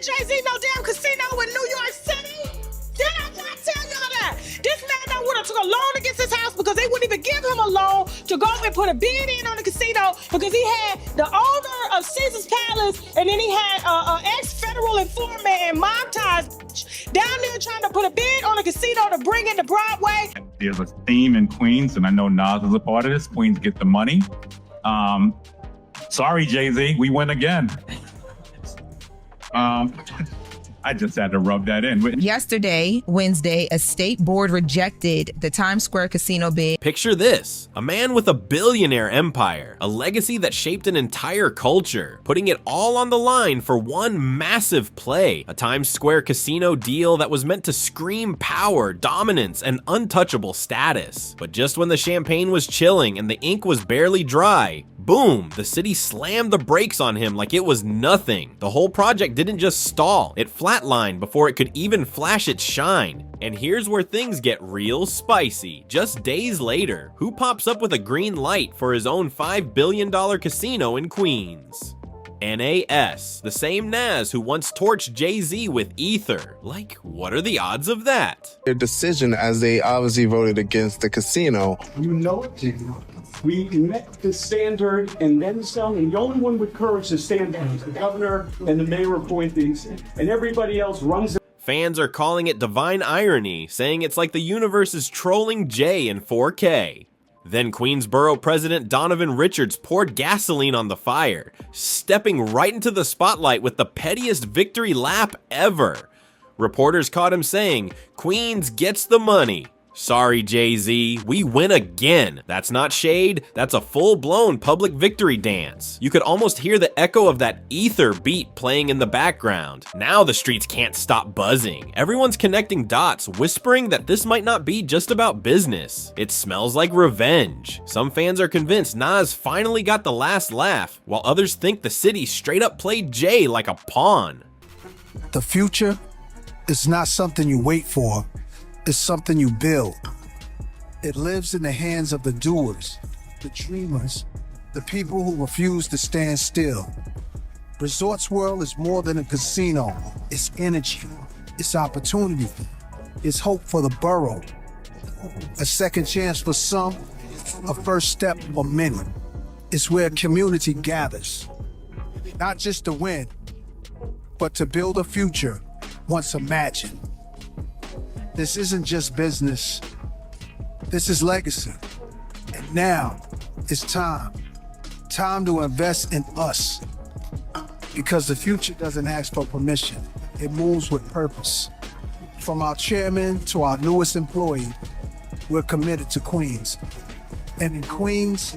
Jay-Z no damn casino in New York City? Did I not tell y'all that? This man would have took a loan against his house because they wouldn't even give him a loan to go and put a bid in on the casino because he had the owner of Caesar's Palace and then he had an ex-federal informant and mob ties down there trying to put a bid on a casino to bring it to Broadway. There's a theme in Queens, and I know Nas is a part of this. Queens get the money. Sorry, Jay-Z, we win again. I just had to rub that in. Yesterday, Wednesday, a state board rejected the Times Square casino bid. Picture this, a man with a billionaire empire, a legacy that shaped an entire culture, putting it all on the line for one massive play, a Times Square casino deal that was meant to scream power, dominance, and untouchable status. But just when the champagne was chilling and the ink was barely dry, boom, the city slammed the brakes on him like it was nothing. The whole project didn't just stall, it flatlined before it could even flash its shine. And here's where things get real spicy. Just days later, who pops up with a green light for his own $5 billion casino in Queens? NAS, the same Nas who once torched Jay-Z with Ether. Like, what are the odds of that? Their decision, as they obviously voted against the casino. You know it. We met the standard and then some, and the only one with courage to stand down is the governor and the mayor appointees, and everybody else runs. Fans are calling it divine irony, saying it's like the universe is trolling Jay in 4K. Then Queensborough President Donovan Richards poured gasoline on the fire, stepping right into the spotlight with the pettiest victory lap ever. Reporters caught him saying, "Queens gets the money." Sorry, Jay-Z, we win again. That's not shade, that's a full-blown public victory dance. You could almost hear the echo of that Ether beat playing in the background. Now the streets can't stop buzzing. Everyone's connecting dots, whispering that this might not be just about business. It smells like revenge. Some fans are convinced Nas finally got the last laugh, while others think the city straight up played Jay like a pawn. The future is not something you wait for. It's something you build. It lives in the hands of the doers, the dreamers, the people who refuse to stand still. Resorts World is more than a casino. It's energy, it's opportunity, it's hope for the borough. A second chance for some, a first step for many. It's where community gathers, not just to win, but to build a future once imagined. This isn't just business, this is legacy. And now it's time to invest in us. Because the future doesn't ask for permission, it moves with purpose. From our chairman to our newest employee, we're committed to Queens. And in Queens,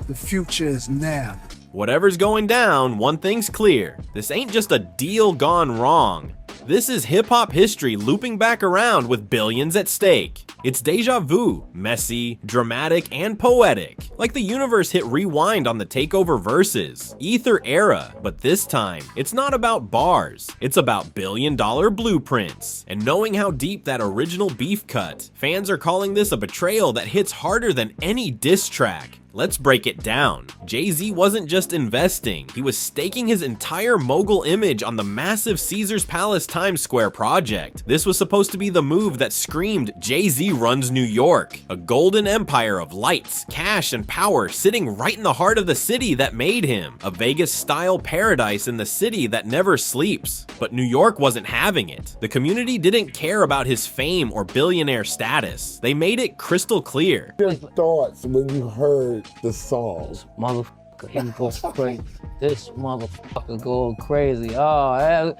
the future is now. Whatever's going down, one thing's clear. This ain't just a deal gone wrong. This is hip-hop history looping back around with billions at stake. It's deja vu, messy, dramatic, and poetic. Like the universe hit rewind on the takeover verses. Ether era, but this time, it's not about bars. It's about billion-dollar blueprints. And knowing how deep that original beef cut, fans are calling this a betrayal that hits harder than any diss track. Let's break it down. Jay-Z wasn't just investing, he was staking his entire mogul image on the massive Caesar's Palace Times Square project. This was supposed to be the move that screamed, Jay-Z runs New York, a golden empire of lights, cash, and power sitting right in the heart of the city that made him, a Vegas-style paradise in the city that never sleeps. But New York wasn't having it. The community didn't care about his fame or billionaire status. They made it crystal clear. Your thoughts when you heard the song? Motherfucker, he goes crazy. This motherfucker going crazy. Oh,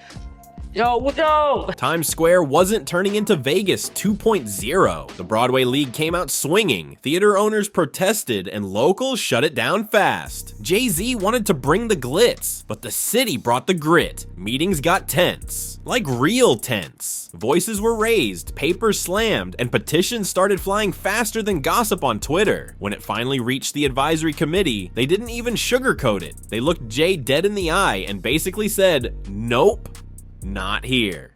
yo! Times Square wasn't turning into Vegas 2.0. The Broadway League came out swinging, theater owners protested, and locals shut it down fast. Jay-Z wanted to bring the glitz, but the city brought the grit. Meetings got tense. Like real tense. Voices were raised, papers slammed, and petitions started flying faster than gossip on Twitter. When it finally reached the advisory committee, they didn't even sugarcoat it. They looked Jay dead in the eye and basically said, nope. Not here.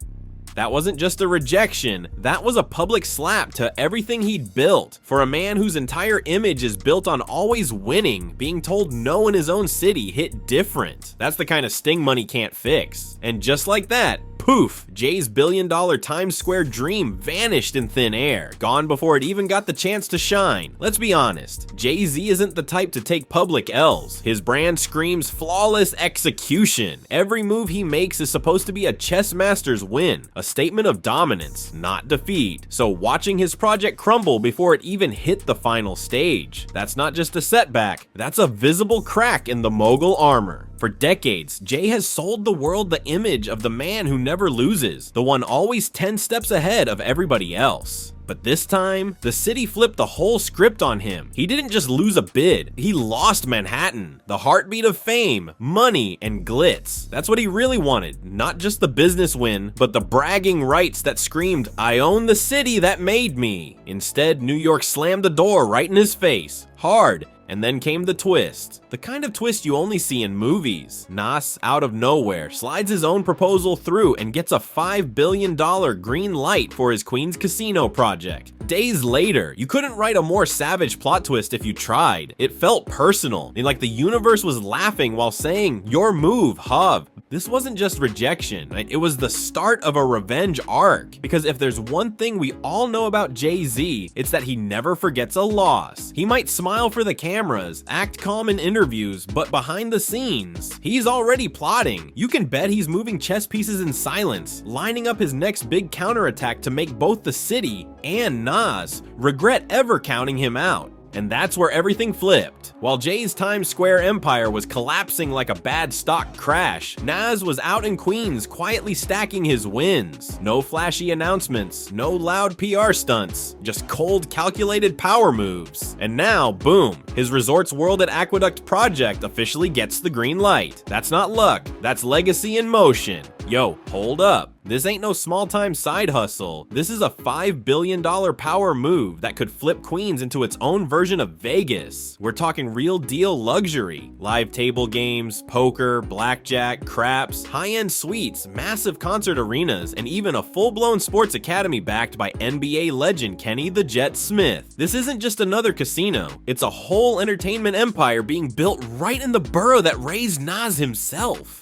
That wasn't just a rejection, that was a public slap to everything he'd built. For a man whose entire image is built on always winning, being told no in his own city hit different. That's the kind of sting money can't fix. And just like that, poof, Jay's billion-dollar Times Square dream vanished in thin air, gone before it even got the chance to shine. Let's be honest, Jay-Z isn't the type to take public L's. His brand screams flawless execution. Every move he makes is supposed to be a chess master's win, a statement of dominance, not defeat. So watching his project crumble before it even hit the final stage, that's not just a setback, that's a visible crack in the mogul armor. For decades, Jay has sold the world the image of the man who never loses, the one always 10 steps ahead of everybody else. But this time, the city flipped the whole script on him. He didn't just lose a bid, he lost Manhattan. The heartbeat of fame, money, and glitz. That's what he really wanted, not just the business win, but the bragging rights that screamed, "I own the city that made me." Instead, New York slammed the door right in his face, hard. And then came the twist. The kind of twist you only see in movies. Nas, out of nowhere, slides his own proposal through and gets a $5 billion green light for his Queens Casino project. Days later, you couldn't write a more savage plot twist if you tried. It felt personal, like the universe was laughing while saying, "Your move, Hov." This wasn't just rejection, right? It was the start of a revenge arc. Because if there's one thing we all know about Jay-Z, it's that he never forgets a loss. He might smile for the cameras, act calm in interviews, but behind the scenes, he's already plotting. You can bet he's moving chess pieces in silence, lining up his next big counterattack to make both the city and Nas regret ever counting him out. And that's where everything flipped. While Jay's Times Square empire was collapsing like a bad stock crash, Nas was out in Queens quietly stacking his wins. No flashy announcements, no loud PR stunts, just cold calculated power moves. And now, boom, his Resorts World at Aqueduct project officially gets the green light. That's not luck, that's legacy in motion. Yo, hold up. This ain't no small-time side hustle. This is a $5 billion power move that could flip Queens into its own version of Vegas. We're talking real deal luxury. Live table games, poker, blackjack, craps, high-end suites, massive concert arenas, and even a full-blown sports academy backed by NBA legend Kenny the Jet Smith. This isn't just another casino. It's a whole entertainment empire being built right in the borough that raised Nas himself.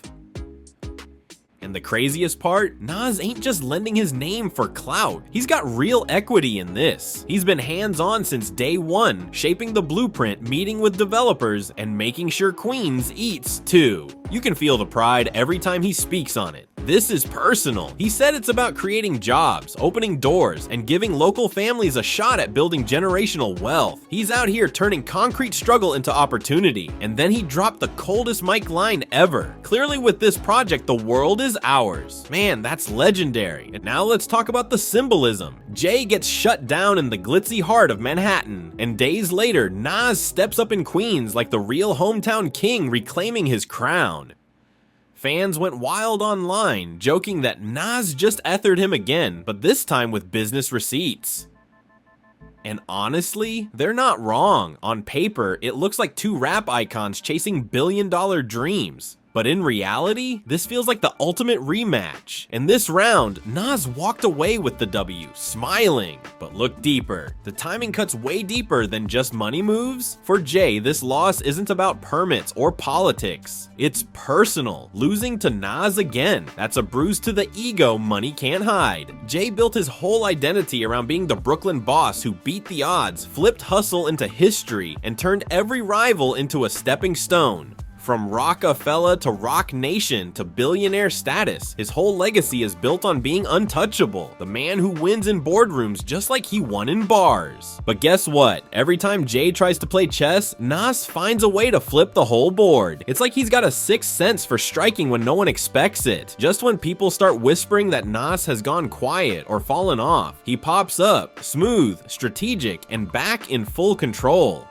And the craziest part, Nas ain't just lending his name for clout. He's got real equity in this. He's been hands-on since day one, shaping the blueprint, meeting with developers, and making sure Queens eats too. You can feel the pride every time he speaks on it. This is personal. He said it's about creating jobs, opening doors, and giving local families a shot at building generational wealth. He's out here turning concrete struggle into opportunity, and then he dropped the coldest mic line ever. Clearly with this project, the world is ours. Man, that's legendary. And now let's talk about the symbolism. Jay gets shut down in the glitzy heart of Manhattan, and days later, Nas steps up in Queens like the real hometown king reclaiming his crown. Fans went wild online, joking that Nas just ethered him again, but this time with business receipts. And honestly, they're not wrong. On paper, it looks like two rap icons chasing billion-dollar dreams. But in reality, this feels like the ultimate rematch. In this round, Nas walked away with the W, smiling. But look deeper. The timing cuts way deeper than just money moves. For Jay, this loss isn't about permits or politics. It's personal. Losing to Nas again. That's a bruise to the ego money can't hide. Jay built his whole identity around being the Brooklyn boss who beat the odds, flipped hustle into history, and turned every rival into a stepping stone. From Rockefeller to Rock Nation to billionaire status, his whole legacy is built on being untouchable, the man who wins in boardrooms just like he won in bars. But guess what? Every time Jay tries to play chess, Nas finds a way to flip the whole board. It's like he's got a sixth sense for striking when no one expects it. Just when people start whispering that Nas has gone quiet or fallen off, he pops up, smooth, strategic, and back in full control.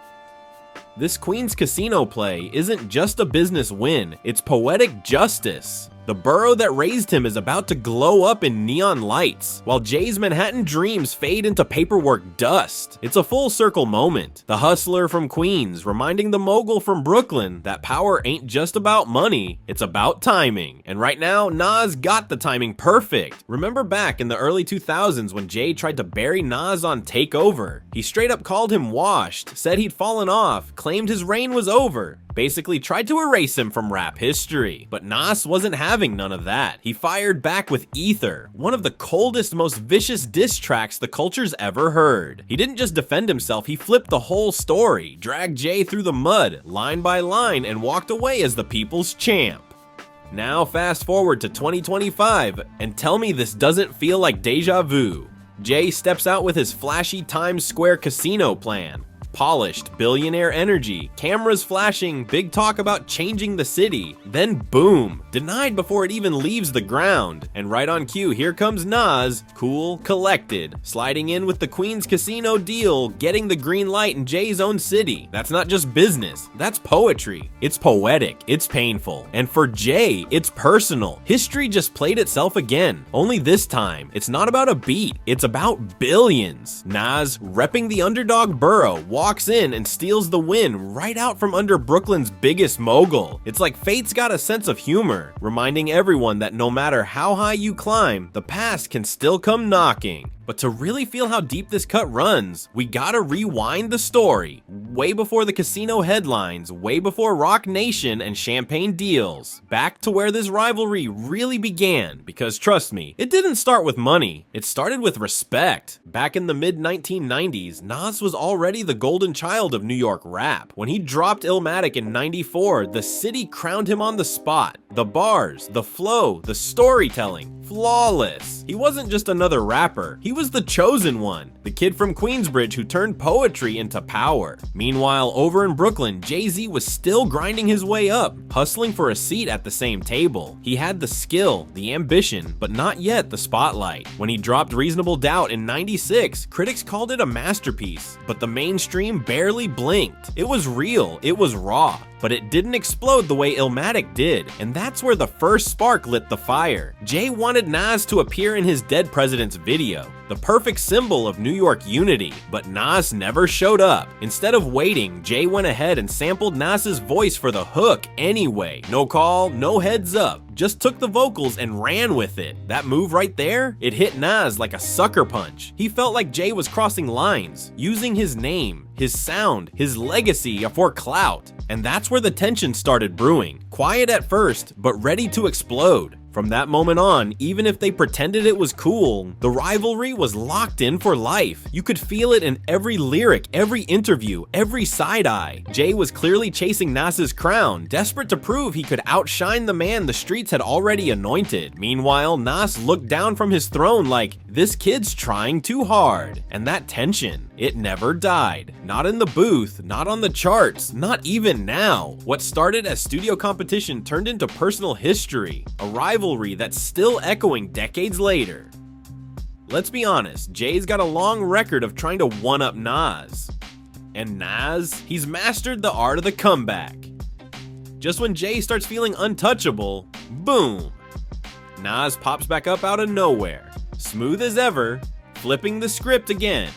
This Queens Casino play isn't just a business win, it's poetic justice. The borough that raised him is about to glow up in neon lights, while Jay's Manhattan dreams fade into paperwork dust. It's a full circle moment. The hustler from Queens reminding the mogul from Brooklyn that power ain't just about money, it's about timing. And right now, Nas got the timing perfect. Remember back in the early 2000s when Jay tried to bury Nas on Takeover? He straight up called him washed, said he'd fallen off, claimed his reign was over. Basically tried to erase him from rap history. But Nas wasn't having none of that. He fired back with Ether, one of the coldest, most vicious diss tracks the culture's ever heard. He didn't just defend himself, he flipped the whole story, dragged Jay through the mud, line by line, and walked away as the people's champ. Now fast forward to 2025, and tell me this doesn't feel like deja vu. Jay steps out with his flashy Times Square casino plan. Polished, billionaire energy, cameras flashing, big talk about changing the city. Then boom, denied before it even leaves the ground. And right on cue, here comes Nas, cool, collected, sliding in with the Queens casino deal, getting the green light in Jay's own city. That's not just business, that's poetry. It's poetic, it's painful. And for Jay, it's personal. History just played itself again. Only this time, it's not about a beat, it's about billions. Nas, repping the underdog borough, walks in and steals the win right out from under Brooklyn's biggest mogul. It's like fate's got a sense of humor, reminding everyone that no matter how high you climb, the past can still come knocking. But to really feel how deep this cut runs, we gotta rewind the story. Way before the casino headlines, way before Rock Nation and champagne deals. Back to where this rivalry really began, because trust me, it didn't start with money, it started with respect. Back in the mid-1990s, Nas was already the golden child of New York rap. When he dropped Illmatic in '94, the city crowned him on the spot. The bars, the flow, the storytelling, flawless. He wasn't just another rapper, he was the chosen one, the kid from Queensbridge who turned poetry into power. Meanwhile, over in Brooklyn, Jay-Z was still grinding his way up, hustling for a seat at the same table. He had the skill, the ambition, but not yet the spotlight. When he dropped Reasonable Doubt in '96, critics called it a masterpiece, but the mainstream barely blinked. It was real, it was raw, but it didn't explode the way Illmatic did, and that's where the first spark lit the fire. Jay wanted Nas to appear in his Dead President's video, the perfect symbol of New York unity, but Nas never showed up. Instead of waiting, Jay went ahead and sampled Nas's voice for the hook anyway. No call, no heads up, just took the vocals and ran with it. That move right there, it hit Nas like a sucker punch. He felt like Jay was crossing lines, using his name, his sound, his legacy for clout. And that's where the tension started brewing. Quiet at first, but ready to explode. From that moment on, even if they pretended it was cool, the rivalry was locked in for life. You could feel it in every lyric, every interview, every side eye. Jay was clearly chasing Nas's crown, desperate to prove he could outshine the man the streets had already anointed. Meanwhile, Nas looked down from his throne like, this kid's trying too hard. And that tension, it never died. Not in the booth, not on the charts, not even now. What started as studio competition turned into personal history, a rivalry that's still echoing decades later. Let's be honest, Jay's got a long record of trying to one-up Nas. And Nas, he's mastered the art of the comeback. Just when Jay starts feeling untouchable, boom! Nas pops back up out of nowhere, smooth as ever, flipping the script again.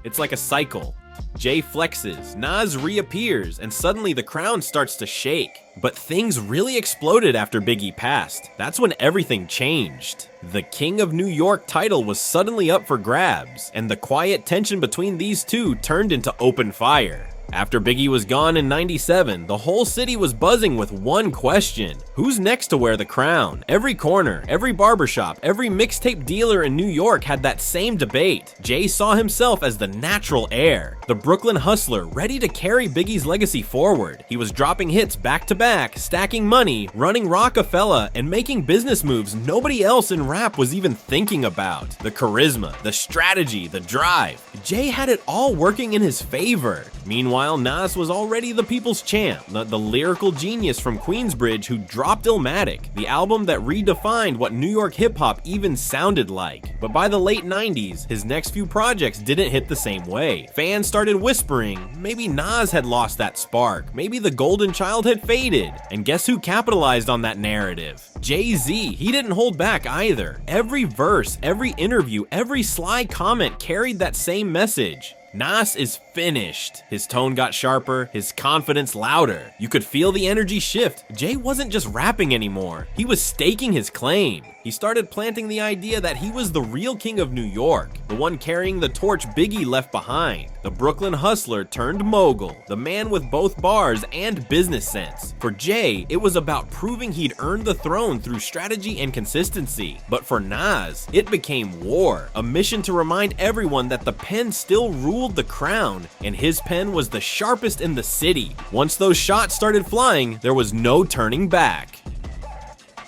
It's like a cycle. Jay flexes, Nas reappears, and suddenly the crown starts to shake. But things really exploded after Biggie passed. That's when everything changed. The King of New York title was suddenly up for grabs, and the quiet tension between these two turned into open fire. After Biggie was gone in '97, the whole city was buzzing with one question: who's next to wear the crown? Every corner, every barbershop, every mixtape dealer in New York had that same debate. Jay saw himself as the natural heir, the Brooklyn hustler ready to carry Biggie's legacy forward. He was dropping hits back to back, stacking money, running Rockefeller, and making business moves nobody else in rap was even thinking about. The charisma, the strategy, the drive. Jay had it all working in his favor. Meanwhile, Meanwhile, Nas was already the people's champ, the lyrical genius from Queensbridge who dropped Illmatic, the album that redefined what New York hip-hop even sounded like. But by the late 90s, his next few projects didn't hit the same way. Fans started whispering, maybe Nas had lost that spark, maybe the golden child had faded. And guess who capitalized on that narrative? Jay-Z. He didn't hold back either. Every verse, every interview, every sly comment carried that same message. Nas is finished. His tone got sharper, his confidence louder. You could feel the energy shift. Jay wasn't just rapping anymore. He was staking his claim. He started planting the idea that he was the real king of New York, the one carrying the torch Biggie left behind, the Brooklyn hustler turned mogul, the man with both bars and business sense. For Jay, it was about proving he'd earned the throne through strategy and consistency. But for Nas, it became war, a mission to remind everyone that the pen still ruled the crown, and his pen was the sharpest in the city. Once those shots started flying, there was no turning back.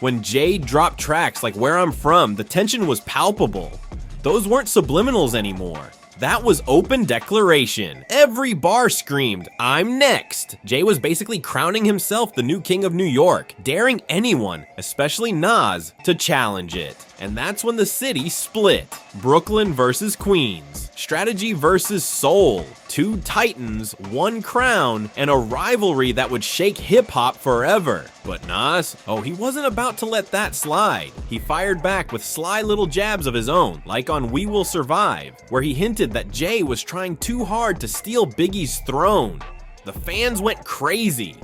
When Jay dropped tracks like Where I'm From, the tension was palpable. Those weren't subliminals anymore. That was open declaration. Every bar screamed, "I'm next." Jay was basically crowning himself the new king of New York, daring anyone, especially Nas, to challenge it. And that's when the city split. Brooklyn versus Queens. Strategy versus soul. Two titans, one crown, and a rivalry that would shake hip-hop forever. But Nas, he wasn't about to let that slide. He fired back with sly little jabs of his own, like on We Will Survive, where he hinted that Jay was trying too hard to steal Biggie's throne. The fans went crazy.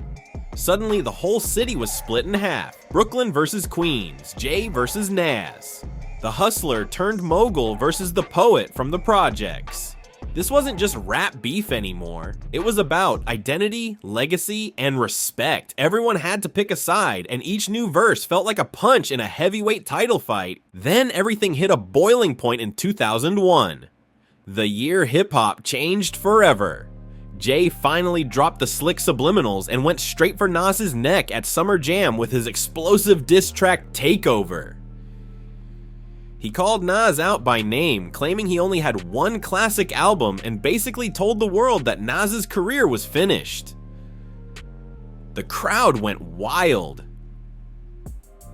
Suddenly, the whole city was split in half. Brooklyn versus Queens, Jay versus Nas. The hustler turned mogul versus the poet from the projects. This wasn't just rap beef anymore. It was about identity, legacy, and respect. Everyone had to pick a side, and each new verse felt like a punch in a heavyweight title fight. Then everything hit a boiling point in 2001. The year hip-hop changed forever. Jay finally dropped the slick subliminals and went straight for Nas's neck at Summer Jam with his explosive diss track Takeover. He called Nas out by name, claiming he only had one classic album and basically told the world that Nas's career was finished. The crowd went wild.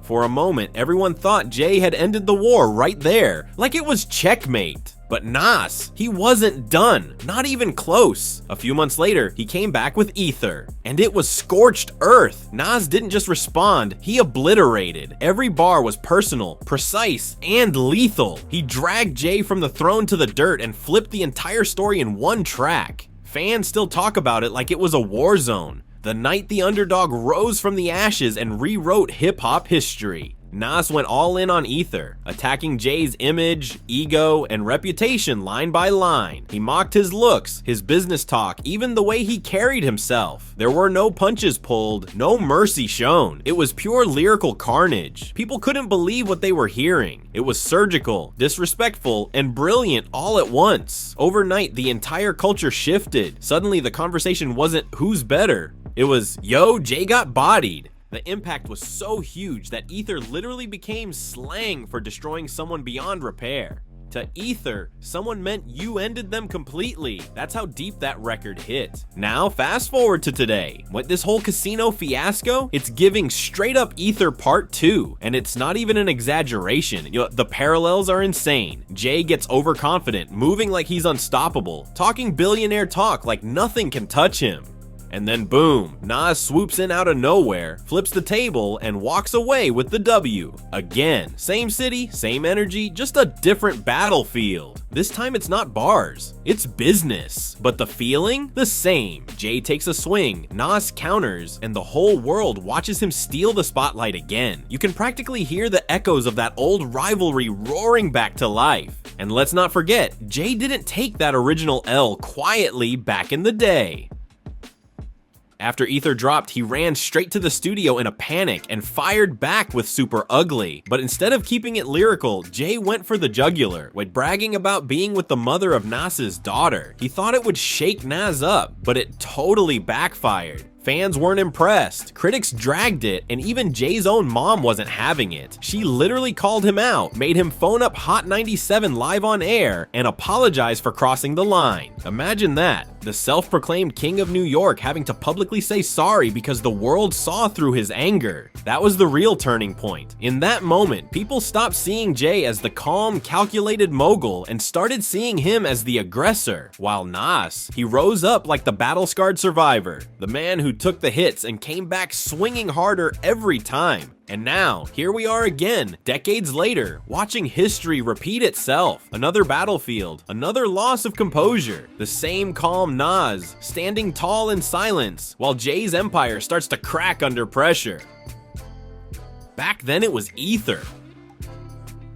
For a moment, everyone thought Jay had ended the war right there, like it was checkmate. But Nas, he wasn't done, not even close. A few months later, he came back with Ether, and it was scorched earth. Nas didn't just respond, he obliterated. Every bar was personal, precise, and lethal. He dragged Jay from the throne to the dirt and flipped the entire story in one track. Fans still talk about it like it was a war zone. The night the underdog rose from the ashes and rewrote hip-hop history. Nas went all in on Ether, attacking Jay's image, ego, and reputation line by line. He mocked his looks, his business talk, even the way he carried himself. There were no punches pulled, no mercy shown. It was pure lyrical carnage. People couldn't believe what they were hearing. It was surgical, disrespectful, and brilliant all at once. Overnight, the entire culture shifted. Suddenly, the conversation wasn't who's better. It was, yo, Jay got bodied. The impact was so huge that Ether literally became slang for destroying someone beyond repair. To Ether, someone meant you ended them completely. That's how deep that record hit. Now, fast forward to today. With this whole casino fiasco, it's giving straight up Ether Part 2. And it's not even an exaggeration. The parallels are insane. Jay gets overconfident, moving like he's unstoppable, talking billionaire talk like nothing can touch him. And then boom, Nas swoops in out of nowhere, flips the table, and walks away with the W. Again, same city, same energy, just a different battlefield. This time it's not bars, it's business. But the feeling? The same. Jay takes a swing, Nas counters, and the whole world watches him steal the spotlight again. You can practically hear the echoes of that old rivalry roaring back to life. And let's not forget, Jay didn't take that original L quietly back in the day. After Ether dropped, he ran straight to the studio in a panic and fired back with Super Ugly. But instead of keeping it lyrical, Jay went for the jugular, with bragging about being with the mother of Nas's daughter. He thought it would shake Nas up, but it totally backfired. Fans weren't impressed, critics dragged it, and even Jay's own mom wasn't having it. She literally called him out, made him phone up Hot 97 live on air, and apologize for crossing the line. Imagine that. the self-proclaimed king of New York having to publicly say sorry because the world saw through his anger. That was the real turning point. In that moment, people stopped seeing Jay as the calm, calculated mogul and started seeing him as the aggressor, while Nas, he rose up like the battle-scarred survivor, the man who took the hits and came back swinging harder every time. And now, here we are again, decades later, watching history repeat itself. Another battlefield, another loss of composure, the same calm Nas, standing tall in silence, while Jay's empire starts to crack under pressure. Back then it was ether.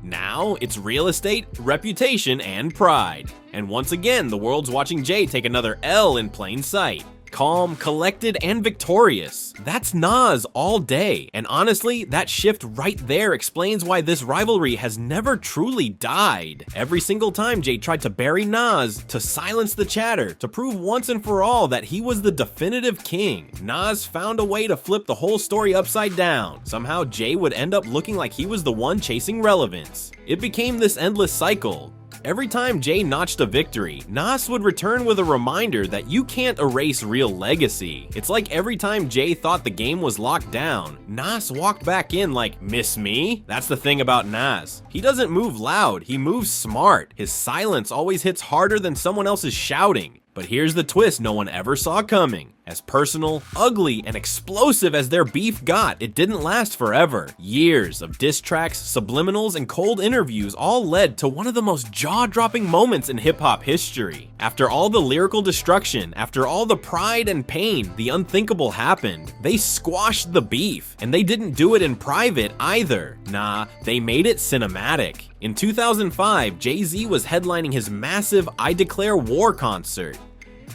Now, it's real estate, reputation, and pride. And once again, the world's watching Jay take another L in plain sight. Calm, collected, and victorious. That's Nas all day. And honestly, that shift right there explains why this rivalry has never truly died. Every single time Jay tried to bury Nas, to silence the chatter, to prove once and for all that he was the definitive king, Nas found a way to flip the whole story upside down. Somehow Jay would end up looking like he was the one chasing relevance. It became this endless cycle. Every time Jay notched a victory, Nas would return with a reminder that you can't erase real legacy. It's like every time Jay thought the game was locked down, Nas walked back in like, "Miss me?" That's the thing about Nas. He doesn't move loud, he moves smart. His silence always hits harder than someone else's shouting. But here's the twist no one ever saw coming. As personal, ugly, and explosive as their beef got, it didn't last forever. Years of diss tracks, subliminals, and cold interviews all led to one of the most jaw-dropping moments in hip-hop history. After all the lyrical destruction, after all the pride and pain, the unthinkable happened. They squashed the beef, and they didn't do it in private either. Nah, they made it cinematic. In 2005, Jay-Z was headlining his massive I Declare War concert.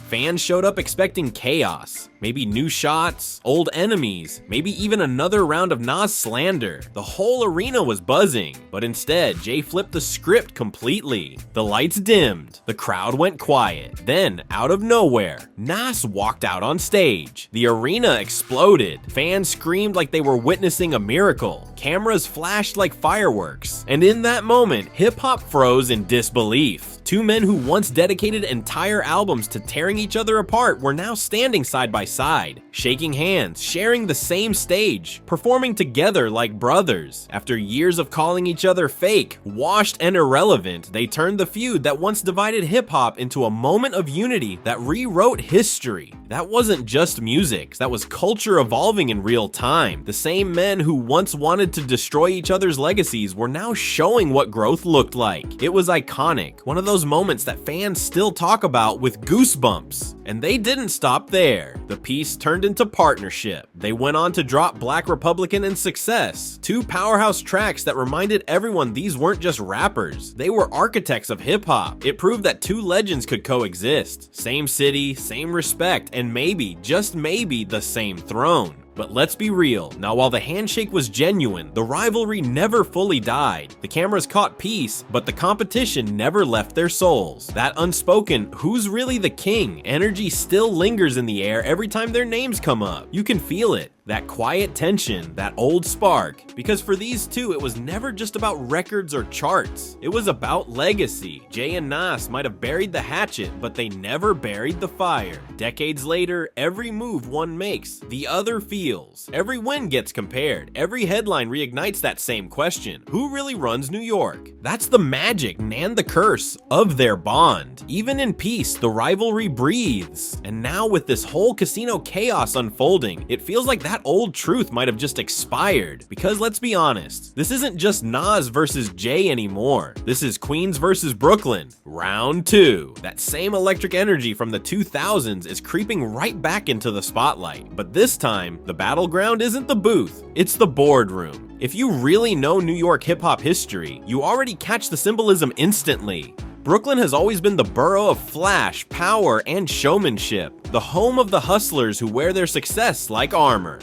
Fans showed up expecting chaos, maybe new shots, old enemies, maybe even another round of Nas slander. The whole arena was buzzing, but instead, Jay flipped the script completely. The lights dimmed, the crowd went quiet. Then, out of nowhere, Nas walked out on stage. The arena exploded. Fans screamed like they were witnessing a miracle. Cameras flashed like fireworks. And in that moment, hip-hop froze in disbelief. Two men who once dedicated entire albums to tearing each other apart were now standing side by side, shaking hands, sharing the same stage, performing together like brothers. After years of calling each other fake, washed, and irrelevant, they turned the feud that once divided hip-hop into a moment of unity that rewrote history. That wasn't just music, that was culture evolving in real time. The same men who once wanted to destroy each other's legacies were now showing what growth looked like. It was iconic, one of those moments that fans still talk about with goosebumps. And they didn't stop there. The piece turned into partnership. They went on to drop Black Republican and Success, two powerhouse tracks that reminded everyone these weren't just rappers. They were architects of hip-hop. It proved that two legends could coexist. Same city, same respect, and maybe, just maybe, the same throne. But let's be real, now while the handshake was genuine, the rivalry never fully died. The cameras caught peace, but the competition never left their souls. That unspoken, who's really the king, energy still lingers in the air every time their names come up. You can feel it. That quiet tension, that old spark. Because for these two, it was never just about records or charts. It was about legacy. Jay and Nas might have buried the hatchet, but they never buried the fire. Decades later, every move one makes, the other feels. Every win gets compared. Every headline reignites that same question. Who really runs New York? That's the magic and the curse of their bond. Even in peace, the rivalry breathes. And now with this whole casino chaos unfolding, it feels like that old truth might have just expired. Because let's be honest, this isn't just Nas versus Jay anymore. This is Queens versus Brooklyn, round 2. That same electric energy from the 2000s is creeping right back into the spotlight. But this time, the battleground isn't the booth, it's the boardroom. If you really know New York hip-hop history, you already catch the symbolism instantly. Brooklyn has always been the borough of flash, power, and showmanship, the home of the hustlers who wear their success like armor.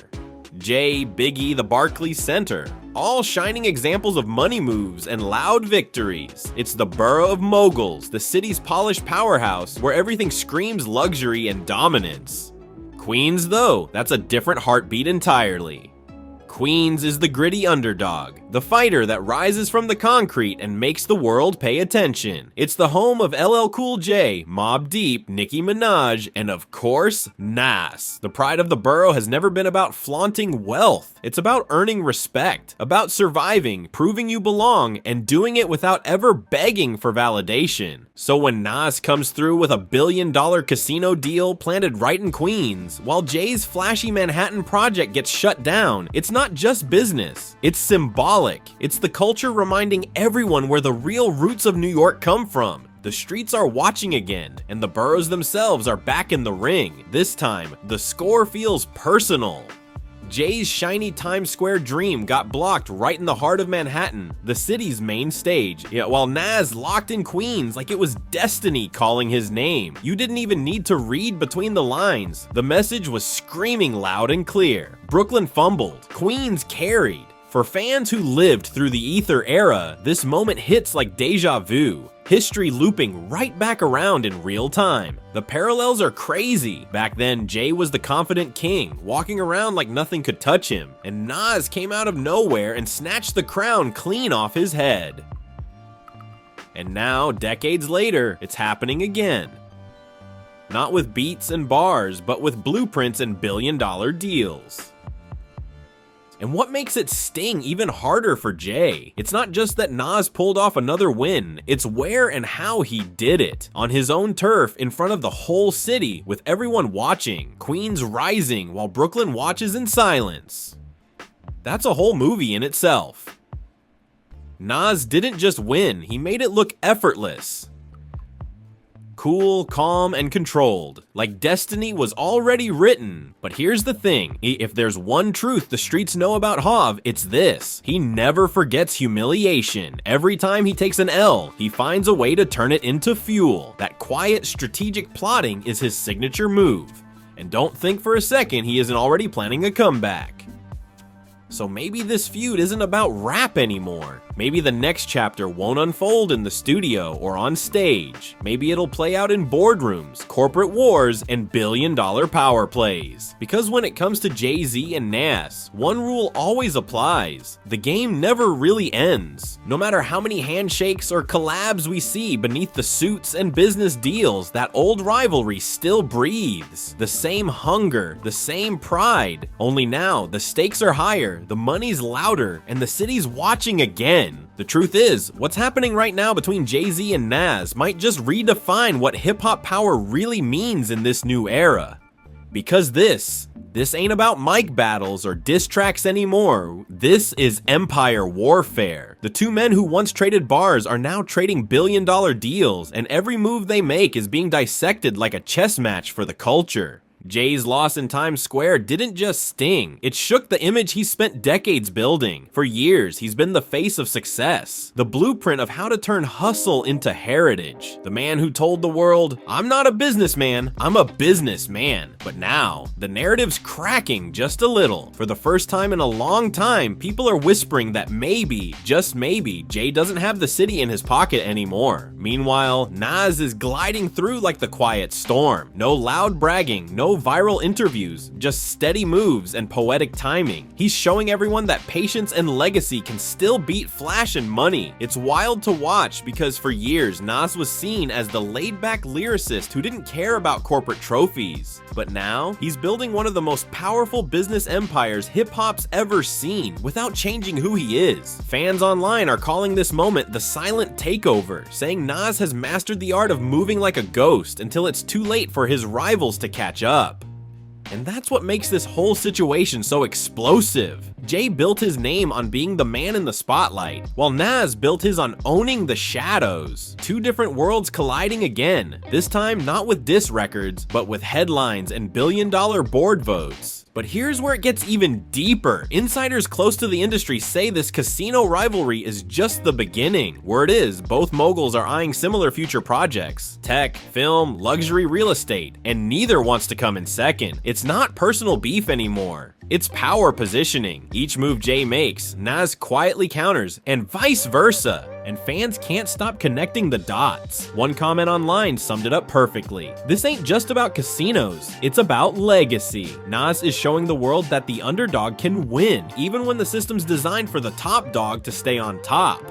Jay, Biggie, the Barclays Center, all shining examples of money moves and loud victories. It's the borough of moguls, the city's polished powerhouse where everything screams luxury and dominance. Queens, though, that's a different heartbeat entirely. Queens is the gritty underdog, the fighter that rises from the concrete and makes the world pay attention. It's the home of LL Cool J, Mobb Deep, Nicki Minaj, and of course, Nas. The pride of the borough has never been about flaunting wealth. It's about earning respect, about surviving, proving you belong, and doing it without ever begging for validation. So when Nas comes through with a $1 billion casino deal planted right in Queens, while Jay's flashy Manhattan project gets shut down, it's not just business, it's symbolic. It's the culture reminding everyone where the real roots of New York come from. The streets are watching again, and the boroughs themselves are back in the ring. This time, the score feels personal. Jay's shiny Times Square dream got blocked right in the heart of Manhattan, the city's main stage, yet while Nas locked in Queens like it was destiny calling his name. You didn't even need to read between the lines. The message was screaming loud and clear. Brooklyn fumbled, Queens carried. For fans who lived through the Ether era, this moment hits like deja vu. History looping right back around in real time. The parallels are crazy. Back then, Jay was the confident king, walking around like nothing could touch him, and Nas came out of nowhere and snatched the crown clean off his head. And now, decades later, it's happening again. Not with beats and bars, but with blueprints and billion-dollar deals. And what makes it sting even harder for Jay? It's not just that Nas pulled off another win, it's where and how he did it. On his own turf, in front of the whole city, with everyone watching. Queens rising while Brooklyn watches in silence. That's a whole movie in itself. Nas didn't just win, he made it look effortless. Cool, calm, and controlled, like destiny was already written. But here's the thing, if there's one truth the streets know about Hov, it's this. He never forgets humiliation. Every time he takes an L, he finds a way to turn it into fuel. That quiet, strategic plotting is his signature move. And don't think for a second he isn't already planning a comeback. So maybe this feud isn't about rap anymore. Maybe the next chapter won't unfold in the studio or on stage. Maybe it'll play out in boardrooms, corporate wars, and billion-dollar power plays. Because when it comes to Jay-Z and Nas, one rule always applies. The game never really ends. No matter how many handshakes or collabs we see beneath the suits and business deals, that old rivalry still breathes. The same hunger, the same pride. Only now, the stakes are higher, the money's louder, and the city's watching again. The truth is, what's happening right now between Jay-Z and Nas might just redefine what hip-hop power really means in this new era. Because this ain't about mic battles or diss tracks anymore. This is empire warfare. The two men who once traded bars are now trading billion-dollar deals, and every move they make is being dissected like a chess match for the culture. Jay's loss in Times Square didn't just sting, it shook the image he spent decades building. For years, he's been the face of success, the blueprint of how to turn hustle into heritage. The man who told the world, I'm not a businessman, I'm a businessman. But now, the narrative's cracking just a little. For the first time in a long time, people are whispering that maybe, just maybe, Jay doesn't have the city in his pocket anymore. Meanwhile, Nas is gliding through like the quiet storm. No loud bragging, no viral interviews, just steady moves and poetic timing. He's showing everyone that patience and legacy can still beat flash and money. It's wild to watch because for years, Nas was seen as the laid-back lyricist who didn't care about corporate trophies. But now, he's building one of the most powerful business empires hip-hop's ever seen without changing who he is. Fans online are calling this moment the silent takeover, saying Nas has mastered the art of moving like a ghost until it's too late for his rivals to catch up. And that's what makes this whole situation so explosive. Jay built his name on being the man in the spotlight, while Nas built his on owning the shadows. Two different worlds colliding again, this time not with diss records, but with headlines and billion-dollar board votes. But here's where it gets even deeper. Insiders close to the industry say this casino rivalry is just the beginning. Word is, both moguls are eyeing similar future projects. Tech, film, luxury real estate, and neither wants to come in second. It's not personal beef anymore. It's power positioning. Each move Jay makes, Nas quietly counters, and vice versa. And fans can't stop connecting the dots. One comment online summed it up perfectly. This ain't just about casinos, it's about legacy. Nas is showing the world that the underdog can win, even when the system's designed for the top dog to stay on top.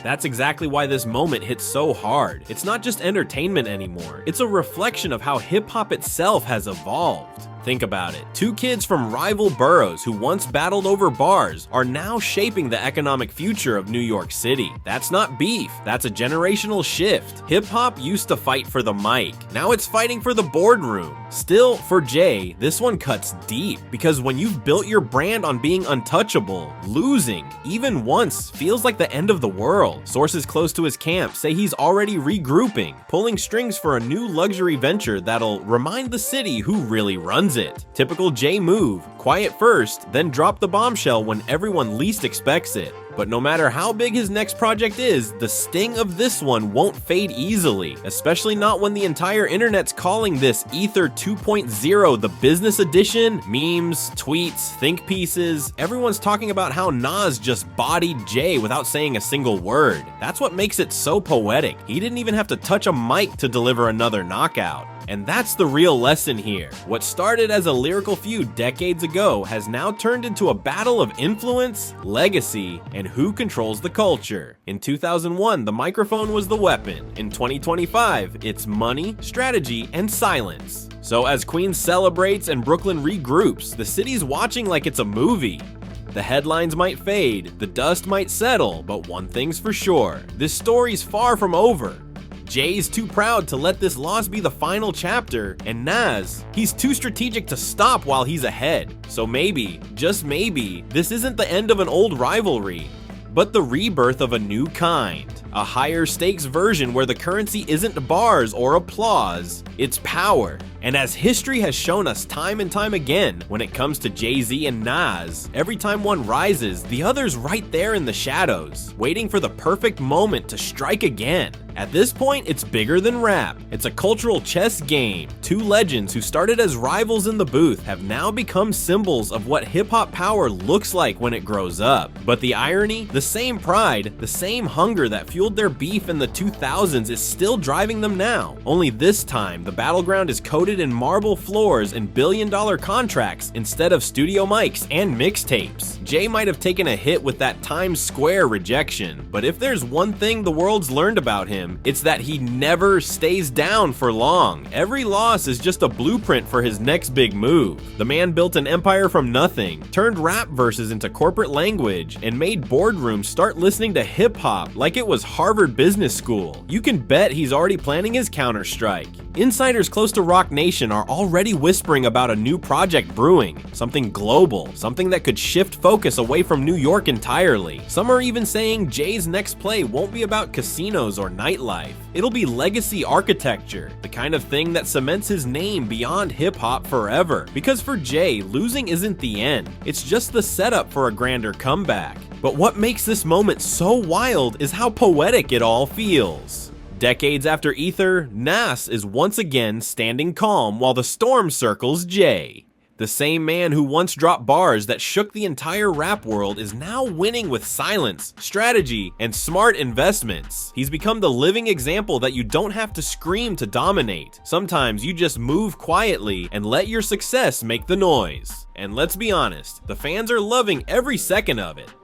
That's exactly why this moment hits so hard. It's not just entertainment anymore, it's a reflection of how hip-hop itself has evolved. Think about it. Two kids from rival boroughs who once battled over bars are now shaping the economic future of New York City. That's not beef, that's a generational shift. Hip-hop used to fight for the mic, now it's fighting for the boardroom. Still, for Jay, this one cuts deep, because when you've built your brand on being untouchable, losing, even once, feels like the end of the world. Sources close to his camp say he's already regrouping, pulling strings for a new luxury venture that'll remind the city who really runs it. Typical Jay move, quiet first, then drop the bombshell when everyone least expects it. But no matter how big his next project is, the sting of this one won't fade easily, especially not when the entire internet's calling this Ether 2.0 the business edition. Memes, tweets, think pieces, everyone's talking about how Nas just bodied Jay without saying a single word. That's what makes it so poetic. He didn't even have to touch a mic to deliver another knockout. And that's the real lesson here. What started as a lyrical feud decades ago has now turned into a battle of influence, legacy, and who controls the culture. In 2001, the microphone was the weapon. In 2025, it's money, strategy, and silence. So as Queens celebrates and Brooklyn regroups, the city's watching like it's a movie. The headlines might fade, the dust might settle, but one thing's for sure, this story's far from over. Jay's too proud to let this loss be the final chapter, and Nas, he's too strategic to stop while he's ahead. So maybe, just maybe, this isn't the end of an old rivalry, but the rebirth of a new kind. A higher stakes version where the currency isn't bars or applause, it's power. And as history has shown us time and time again, when it comes to Jay-Z and Nas, every time one rises, the other's right there in the shadows, waiting for the perfect moment to strike again. At this point, it's bigger than rap. It's a cultural chess game. Two legends who started as rivals in the booth have now become symbols of what hip-hop power looks like when it grows up. But the irony, the same pride, the same hunger that fueled their beef in the 2000s is still driving them now. Only this time, the battleground is coated in marble floors and billion-dollar contracts instead of studio mics and mixtapes. Jay might have taken a hit with that Times Square rejection, but if there's one thing the world's learned about him, it's that he never stays down for long. Every loss is just a blueprint for his next big move. The man built an empire from nothing, turned rap verses into corporate language, and made boardrooms start listening to hip-hop like it was Harvard Business School. You can bet he's already planning his counter-strike. Insiders close to Rock Nation are already whispering about a new project brewing, something global, something that could shift focus away from New York entirely. Some are even saying Jay's next play won't be about casinos or nightlife. It'll be legacy architecture, the kind of thing that cements his name beyond hip-hop forever. Because for Jay, losing isn't the end, it's just the setup for a grander comeback. But what makes this moment so wild is how poetic it all feels. Decades after Ether, Nas is once again standing calm while the storm circles Jay. The same man who once dropped bars that shook the entire rap world is now winning with silence, strategy, and smart investments. He's become the living example that you don't have to scream to dominate. Sometimes you just move quietly and let your success make the noise. And let's be honest, the fans are loving every second of it.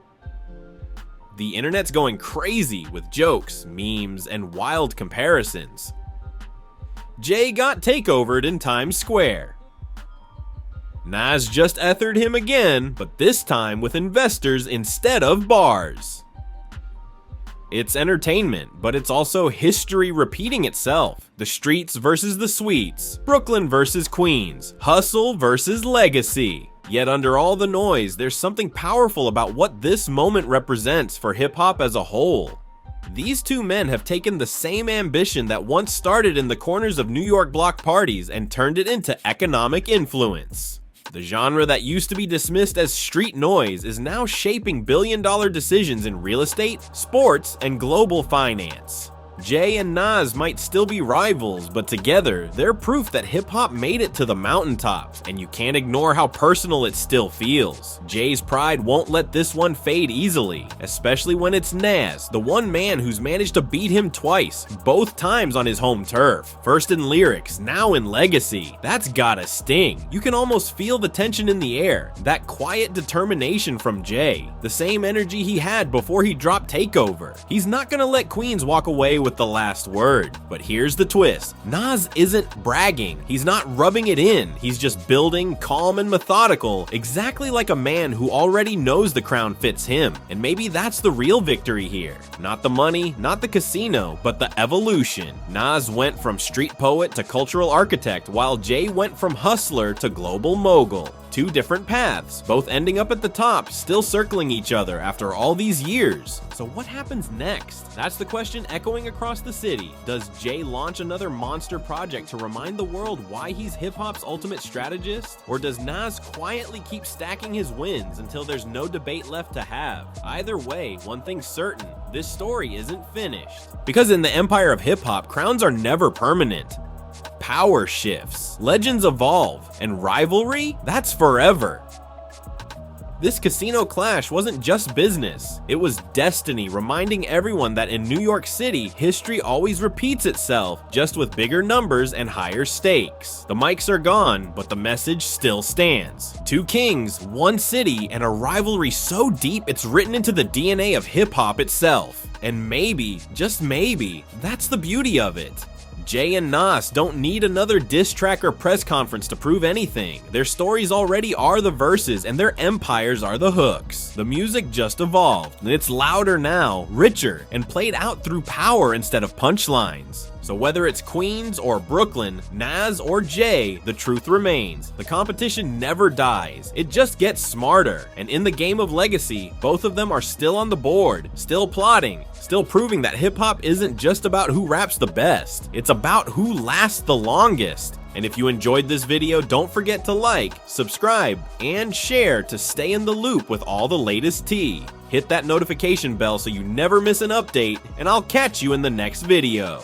The internet's going crazy with jokes, memes, and wild comparisons. Jay got takeovered in Times Square. Nas just ethered him again, but this time with investors instead of bars. It's entertainment, but it's also history repeating itself. The streets versus the suites, Brooklyn versus Queens, hustle versus legacy. Yet under all the noise, there's something powerful about what this moment represents for hip-hop as a whole. These two men have taken the same ambition that once started in the corners of New York block parties and turned it into economic influence. The genre that used to be dismissed as street noise is now shaping billion-dollar decisions in real estate, sports, and global finance. Jay and Nas might still be rivals, but together, they're proof that hip-hop made it to the mountaintop, and you can't ignore how personal it still feels. Jay's pride won't let this one fade easily, especially when it's Nas, the one man who's managed to beat him twice, both times on his home turf. First in lyrics, now in legacy. That's gotta sting. You can almost feel the tension in the air, that quiet determination from Jay, the same energy he had before he dropped Takeover. He's not gonna let Queens walk away with the last word. But here's the twist. Nas isn't bragging. He's not rubbing it in. He's just building, calm and methodical, exactly like a man who already knows the crown fits him. And maybe that's the real victory here. Not the money, not the casino, but the evolution. Nas went from street poet to cultural architect, while Jay went from hustler to global mogul. Two different paths, both ending up at the top, still circling each other after all these years. So what happens next? That's the question echoing across the city. Does Jay launch another monster project to remind the world why he's hip-hop's ultimate strategist? Or does Nas quietly keep stacking his wins until there's no debate left to have? Either way, one thing's certain, this story isn't finished. Because in the empire of hip-hop, crowns are never permanent. Power shifts, legends evolve, and rivalry? That's forever. This casino clash wasn't just business, it was destiny, reminding everyone that in New York City, history always repeats itself, just with bigger numbers and higher stakes. The mics are gone, but the message still stands. Two kings, one city, and a rivalry so deep it's written into the DNA of hip-hop itself. And maybe, just maybe, that's the beauty of it. Jay and Nas don't need another diss track or press conference to prove anything. Their stories already are the verses and their empires are the hooks. The music just evolved, and it's louder now, richer, and played out through power instead of punchlines. So whether it's Queens or Brooklyn, Nas or Jay, the truth remains. The competition never dies, it just gets smarter. And in the game of legacy, both of them are still on the board, still plotting, still proving that hip-hop isn't just about who raps the best, it's about who lasts the longest. And if you enjoyed this video, don't forget to like, subscribe, and share to stay in the loop with all the latest tea. Hit that notification bell so you never miss an update, and I'll catch you in the next video.